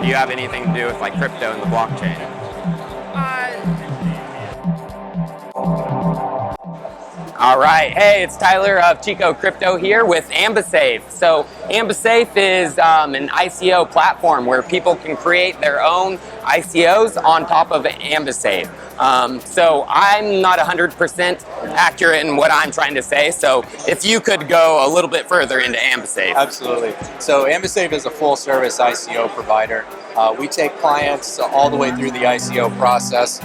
do you have anything to do with like crypto and the blockchain? All right, hey, it's Tyler of Chico Crypto here with Ambisafe. So Ambisafe is an ICO platform where people can create their own ICOs on top of Ambisafe. So I'm not 100% accurate in what I'm trying to say, so if you could go a little bit further into Ambisafe. Absolutely. So Ambisafe is a full-service ICO provider. We take clients all the way through the ICO process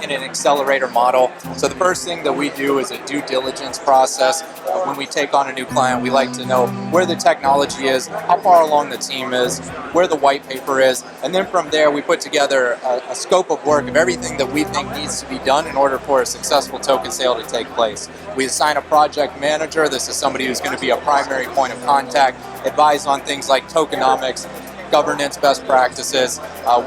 in an accelerator model. So the first thing that we do is a due diligence process. When we take on a new client, we like to know where the technology is, how far along the team is, where the white paper is, and then from there we put together a scope of work of everything that we think needs to be done in order for a successful token sale to take place. We assign a project manager. This is somebody who's going to be a primary point of contact, advise on things like tokenomics, governance best practices.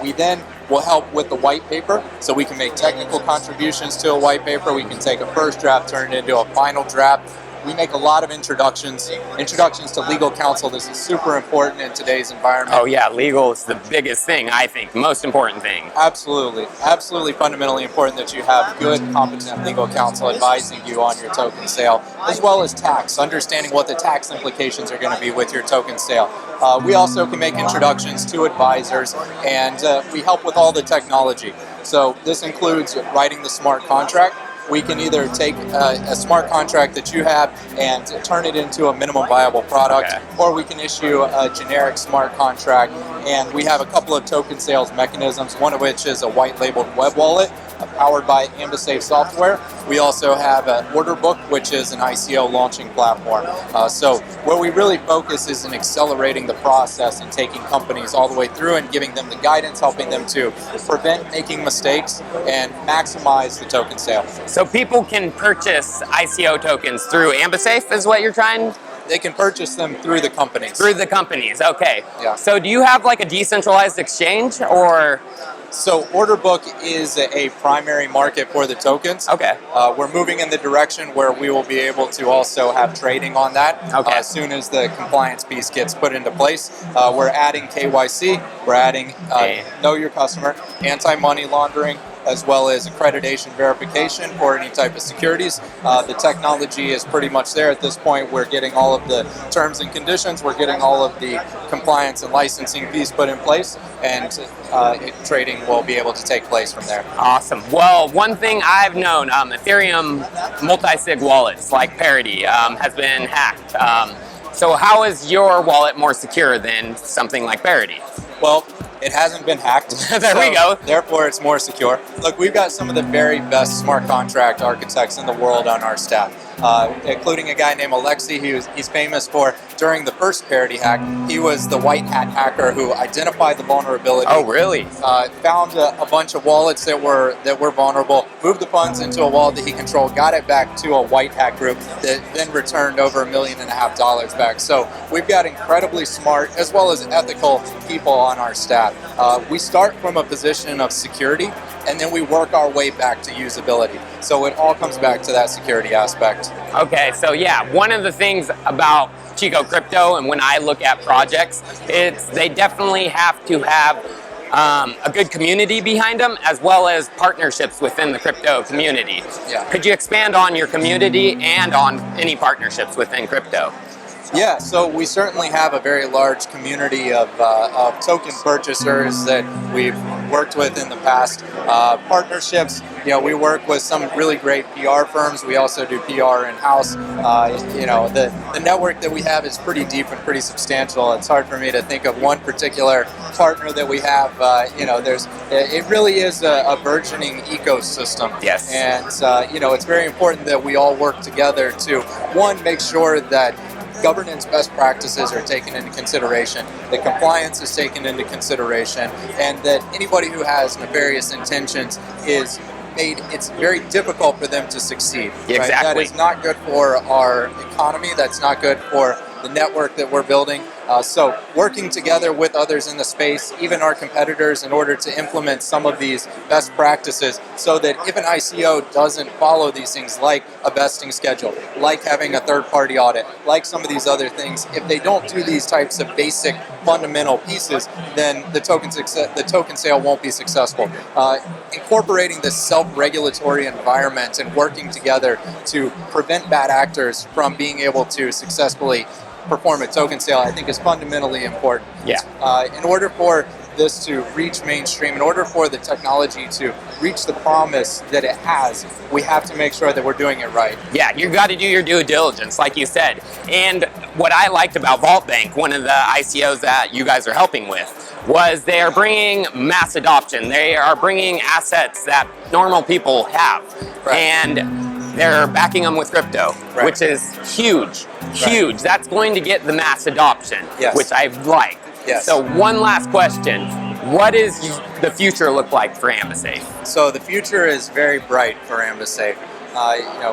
We then will help with the white paper, so we can make technical contributions to a white paper. We can take a first draft, turn it into a final draft. We make a lot of introductions to legal counsel. This is super important in today's environment. Oh yeah, legal is the biggest thing, I think, most important thing. Absolutely, absolutely fundamentally important that you have good, competent legal counsel advising you on your token sale, as well as tax, understanding what the tax implications are going to be with your token sale. We also can make introductions to advisors, and we help with all the technology. So this includes writing the smart contract. We can either take a smart contract that you have and turn it into a minimum viable product, or we can issue a generic smart contract. And we have a couple of token sales mechanisms, one of which is a white labeled web wallet powered by Ambisafe software. We also have an order book, which is an ICO launching platform. So where we really focus is in accelerating the process and taking companies all the way through and giving them the guidance, helping them to prevent making mistakes and maximize the token sale. So people can purchase ICO tokens through Ambisafe is what you're trying? They can purchase them through the companies. Through the companies, okay. Yeah. So do you have like a decentralized exchange or? So order book is a primary market for the tokens. Okay. We're moving in the direction where we will be able to also have trading on that as soon as the compliance piece gets put into place. We're adding KYC, we're adding Know Your Customer, anti-money laundering, as well as accreditation verification for any type of securities. The technology is pretty much there at this point. We're getting all of the terms and conditions, we're getting all of the compliance and licensing fees put in place, and trading will be able to take place from there. Awesome. Well, one thing I've known, Ethereum multi-sig wallets like Parity has been hacked. So how is your wallet more secure than something like Parity? Well, it hasn't been hacked. There we go. Therefore, it's more secure. Look, we've got some of the very best smart contract architects in the world on our staff, including a guy named Alexi. He's famous for, during the first Parity hack, he was the white hat hacker who identified the vulnerability. Oh, really? Found a bunch of wallets that were vulnerable, moved the funds into a wallet that he controlled, got it back to a white hat group that then returned over $1.5 million back. So we've got incredibly smart as well as ethical people on our staff. We start from a position of security, and then we work our way back to usability. So it all comes back to that security aspect. Okay, so yeah, one of the things about Chico Crypto, and when I look at projects, they definitely have to have a good community behind them, as well as partnerships within the crypto community. Yeah. Could you expand on your community and on any partnerships within crypto? Yeah, so we certainly have a very large community of token purchasers that we've worked with in the past. Partnerships, we work with some really great PR firms. We also do PR in-house. The network that we have is pretty deep and pretty substantial. It's hard for me to think of one particular partner that we have. It really is a burgeoning ecosystem. Yes. And, it's very important that we all work together to, one, make sure that governance best practices are taken into consideration, that compliance is taken into consideration, and that anybody who has nefarious intentions it's very difficult for them to succeed. Exactly. Right? That is not good for our economy. That's not good for the network that we're building. So working together with others in the space, even our competitors, in order to implement some of these best practices so that if an ICO doesn't follow these things like a vesting schedule, like having a third-party audit, like some of these other things, if they don't do these types of basic fundamental pieces, then the token sale won't be successful. Incorporating this self-regulatory environment and working together to prevent bad actors from being able to successfully perform a token sale, I think, is fundamentally important. Yeah. In order for this to reach mainstream, in order for the technology to reach the promise that it has, we have to make sure that we're doing it right. Yeah, you got to do your due diligence, like you said. And what I liked about Vault Bank, one of the ICOs that you guys are helping with, was they are bringing mass adoption. They are bringing assets that normal people have. Right. And they're backing them with crypto, right. which is huge, huge. Right. That's going to get the mass adoption, yes. which I like. Yes. So one last question. What does the future look like for Ambisafe? So the future is very bright for Ambisafe.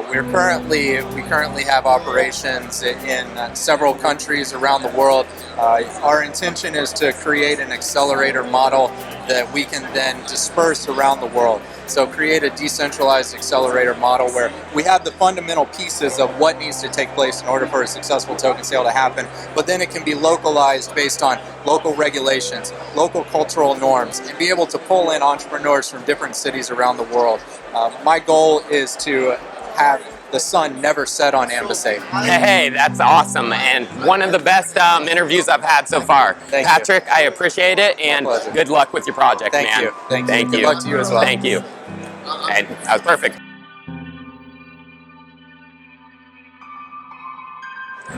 We currently have operations in several countries around the world. Our intention is to create an accelerator model that we can then disperse around the world. So create a decentralized accelerator model where we have the fundamental pieces of what needs to take place in order for a successful token sale to happen, but then it can be localized based on local regulations, local cultural norms, and be able to pull in entrepreneurs from different cities around the world. My goal is to have the sun never set on Ambisafe. Hey, that's awesome, and one of the best interviews I've had so far. Thank Patrick, you. I appreciate it, and good luck with your project, Thank man. you. Thank you. Thank Good you. luck to you as well. Thank you. And that was perfect.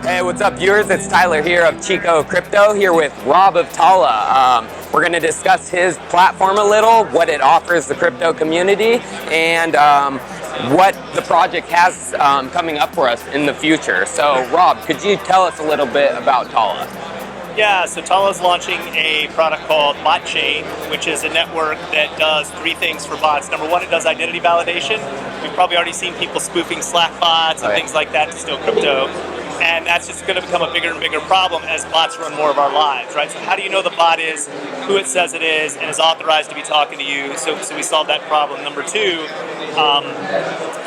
Hey, what's up, viewers? It's Tyler here of Chico Crypto, here with Rob of Talla. We're going to discuss his platform a little, what it offers the crypto community, and what the project has coming up for us in the future. So, Rob, could you tell us a little bit about Talla? Yeah, so Talla is launching a product called Botchain, which is a network that does three things for bots. Number one, it does identity validation. We've probably already seen people spoofing Slack bots and things like that to steal crypto. And that's just going to become a bigger and bigger problem as bots run more of our lives, right? So how do you know the bot is who it says it is and is authorized to be talking to you? So we solve that problem. Number two,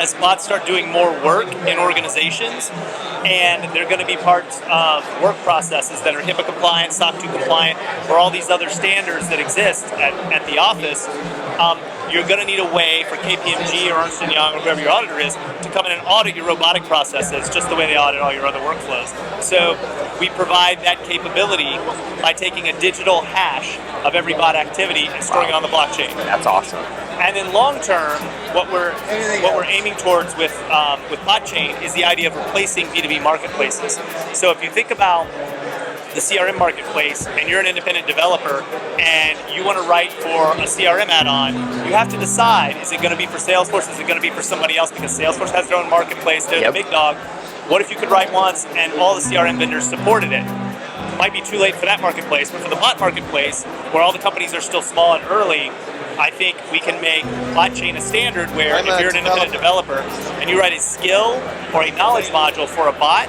as bots start doing more work in organizations, and they're going to be parts of work processes that are HIPAA compliant, SOC 2 compliant, or all these other standards that exist at the office, you're going to need a way for KPMG or Ernst & Young or whoever your auditor is to come in and audit your robotic processes just the way they audit all your other workflows. So we provide that capability by taking a digital hash of every bot activity and storing it on the blockchain. That's awesome. And then long term, what we're aiming towards with Botchain is the idea of replacing B2B marketplaces. So if you think about the CRM marketplace and you're an independent developer and you want to write for a CRM add-on, you have to decide, is it going to be for Salesforce, is it going to be for somebody else, because Salesforce has their own marketplace, they're the big dog. What if you could write once and all the CRM vendors supported it? It might be too late for that marketplace, but for the bot marketplace, where all the companies are still small and early, I think we can make Botchain a standard where if you're an independent developer and you write a skill or a knowledge module for a bot,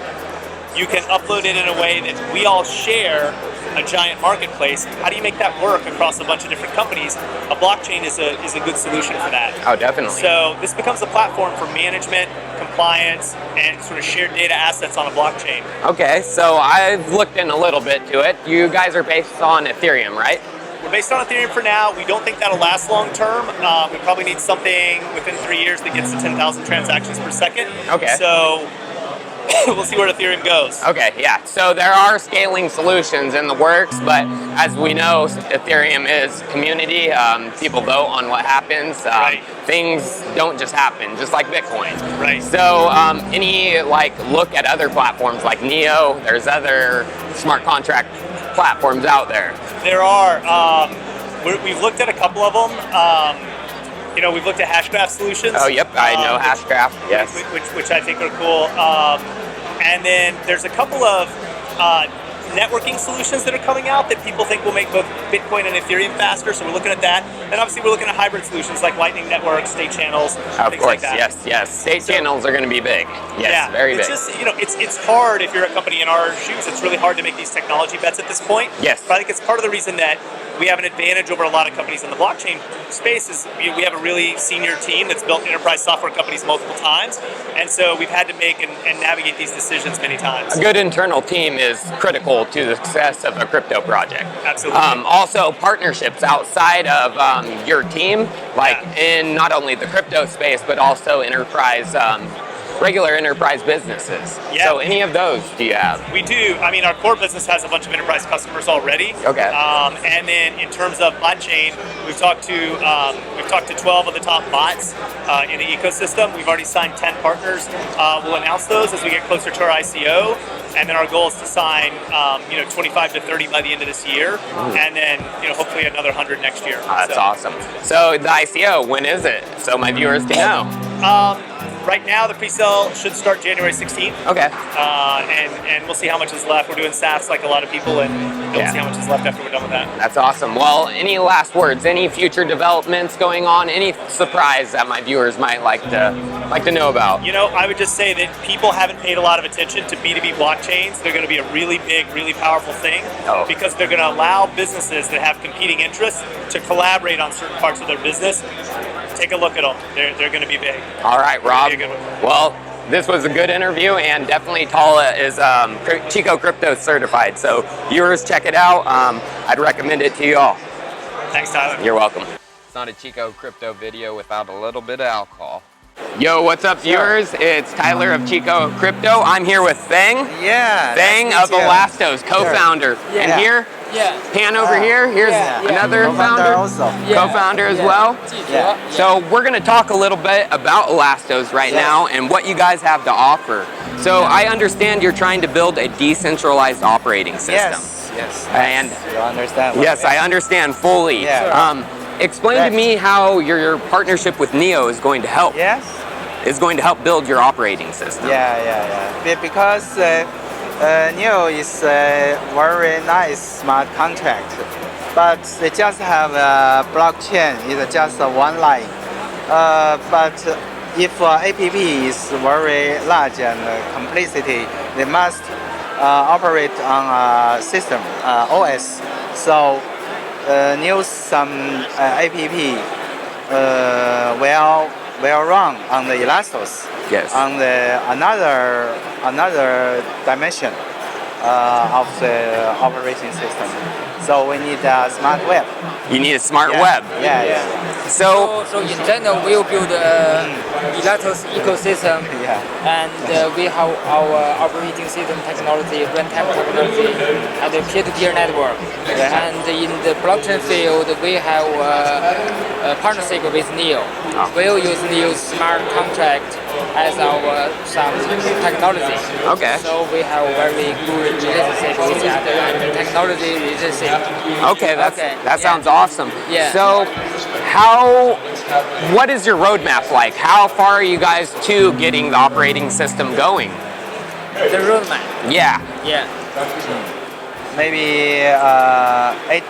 you can upload it in a way that we all share a giant marketplace. How do you make that work across a bunch of different companies? A blockchain is a good solution for that. Oh, definitely. So this becomes a platform for management, compliance, and sort of shared data assets on a blockchain. Okay, so I've looked in a little bit to it. You guys are based on Ethereum, right? We're based on Ethereum for now. We don't think that'll last long term. We probably need something within 3 years that gets to 10,000 transactions per second. Okay. So we'll see where Ethereum goes. Okay, yeah. So there are scaling solutions in the works, but as we know, Ethereum is community. People vote on what happens. Things don't just happen, just like Bitcoin. Right. So any look at other platforms like Neo, there's other smart contract platforms out there. There are. We've looked at a couple of them. We've looked at Hashgraph solutions. Oh, yep, I know Hashgraph, yes. Which I think are cool. And then there's a couple of networking solutions that are coming out that people think will make both Bitcoin and Ethereum faster. So we're looking at that, and obviously we're looking at hybrid solutions like Lightning Network, state channels, Of things course, like that. yes. State channels are going to be big. Yes, Yeah, very it's big. just, it's hard if you're a company in our shoes. It's really hard to make these technology bets at this point. Yes. But I think it's part of the reason that we have an advantage over a lot of companies in the blockchain space is we have a really senior team that's built enterprise software companies multiple times, and so we've had to make and navigate these decisions many times. A good internal team is critical to the success of a crypto project. Absolutely. Also, partnerships outside of your team, like in not only the crypto space, but also enterprise, regular enterprise businesses. Yeah. So any of those do you have? We do. I mean, our core business has a bunch of enterprise customers already. Okay. And then in terms of bot chain, we've talked to 12 of the top bots in the ecosystem. We've already signed 10 partners. We'll announce those as we get closer to our ICO. And then our goal is to sign, 25 to 30 by the end of this year, and then hopefully another 100 next year. That's awesome. So the ICO, when is it? So my viewers can know. Right now, the pre-sale should start January 16th. Okay. And we'll see how much is left. We're doing SaaS like a lot of people, and we'll see how much is left after we're done with that. That's awesome. Well, any last words? Any future developments going on? Any surprise that my viewers might like to know about? I would just say that people haven't paid a lot of attention to B2B blockchains. They're going to be a really big, really powerful thing because they're going to allow businesses that have competing interests to collaborate on certain parts of their business. Take a look at them. They're going to be big. All right, Rob. Be a good one. Well, this was a good interview, and definitely Talla is Chico Crypto certified. So viewers, check it out. I'd recommend it to you all. Thanks, Tyler. You're welcome. It's not a Chico Crypto video without a little bit of alcohol. Yo, what's up, viewers? It's Tyler of Chico Crypto. I'm here with Feng. Yeah. Feng of Elastos, co-founder. Yeah. And here, Pan over here. Here's another founder, also. co-founder as well. Yeah. So we're going to talk a little bit about Elastos right now and what you guys have to offer. So I understand you're trying to build a decentralized operating system. Yes. And you understand? yes, I understand fully. Yeah. Explain to me how your partnership with Neo is going to help. Yes. Is going to help build your operating system. Yeah. Because Neo is a very nice smart contract, but they just have a blockchain. It's just one line. But if app is very large and complexity, they must operate on a system OS. So Neo some app will run on the Elastos. Yes. On the another dimension of the operating system. So we need a smart web. You need a smart web. Yeah. So in general, we'll build Elastos ecosystem, and we have our operating system technology, runtime technology, and the peer-to-peer network. And in the blockchain field, we have a partnership with Neo. We'll use Neo's smart contract as our some technology. Okay. So we have very good relationship with each other and technology relationship. Okay, that sounds awesome. Yeah. So what is your roadmap like? How far are you guys to getting the operating system going? The roadmap. Yeah. Maybe 8%.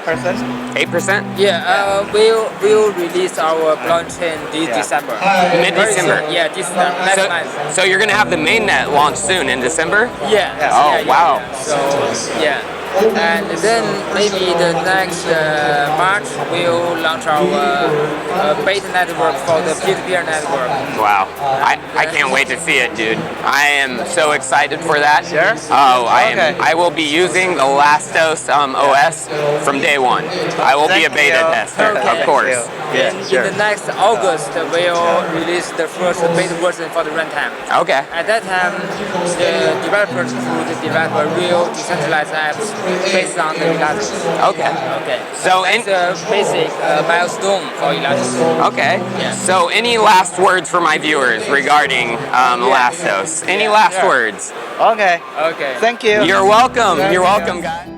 8%? Yeah, we'll release our blockchain this December. Mid-December? Yeah, December, next month. So you're going to have the mainnet launch soon in December? Yeah. Oh, wow. So, and then maybe the next March we'll launch our beta network for the peer-to-peer network. Wow. I can't wait to see it, dude. I am so excited for that. Sure? Oh, I will be using the Elastos OS from day one. I will be a beta tester, of course. Yeah, In the next August, we'll release the first beta version for the runtime. Okay. At that time, the developers could develop real decentralized apps based on the Elastos. Okay. So That's a basic milestone for Elastos. Okay. Yeah. So any last words for my viewers regarding Elastos? Any last words? Okay. Okay. Thank you. You're welcome. You're welcome, guys.